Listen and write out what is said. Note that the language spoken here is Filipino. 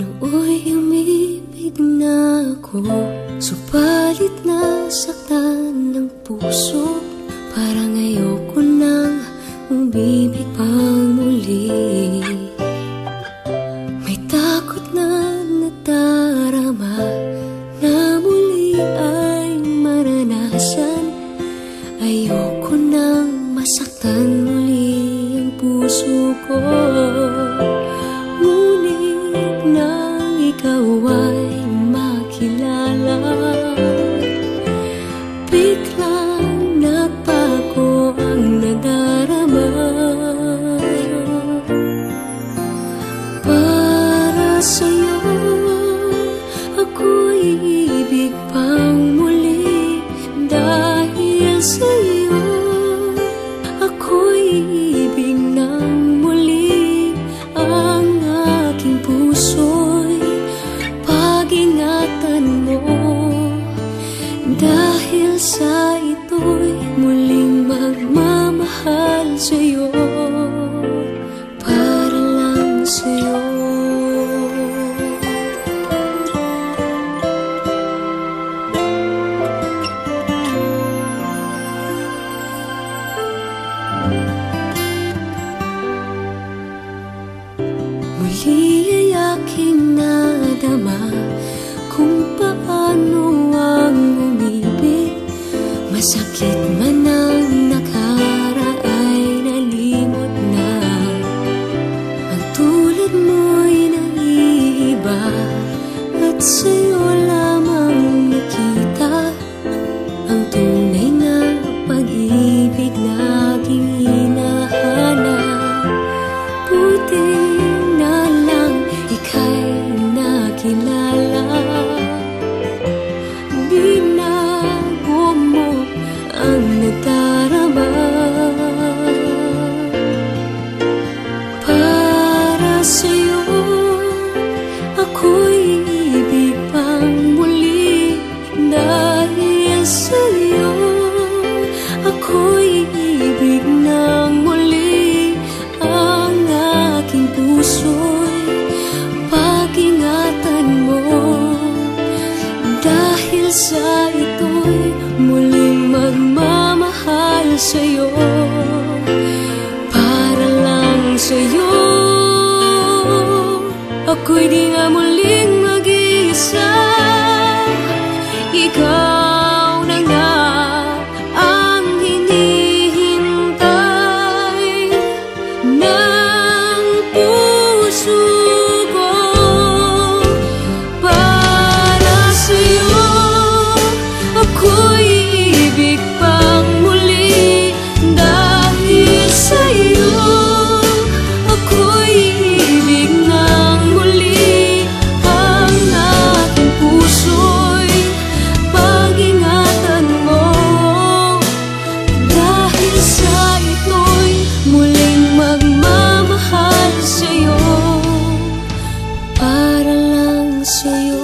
Nooy umibig na ako, subalit nasaktan ng puso. Parang ayoko nang umibig pang muli. May takot na nadarama na muli ay maranasan. Ayoko nang masaktan muli ang puso ko. Ngunit nang ikaw ay makilala, biglang nagbago ang nadarama. Para sa'yo ako'y ibig pang muli. Dahil sa'yo ako'y ibig ng muli. Ang aking puso'y pag-ingatan mo. Dahil sa ito'y muling magmamahal sa'yo, para lang sa'yo. Muli ay aking nadama kung paano ang umibig. Masakit man ang nakaraay nalimot na. Ang tulad mo'y naiiba at sa'yo lamang nakita ang tunay na pag-ibig na aking hinahanap. Buti na lang ika'y nakilala. Binago mo ang nadarama. Para sa'yo ako'y ibig pang muli. Dahil sa'yo ako'y ibig ng muli. Ang aking puso'y pag-ingatan mo. Dahil sa ito'y muling magmamahal sa'yo, para lang sa'yo. Ako'y di na muling mag-iisa. Ikaw na nga ang hinihintay ng puso ko. Para sa'yo ako'y ibig pang muli. Dahil sa'yo ako'y ibig ng muli. Ang aking puso'y pag-ingatan mo. Dahil sa ito'y muling magmamahal sa'yo, para lang sa'yo.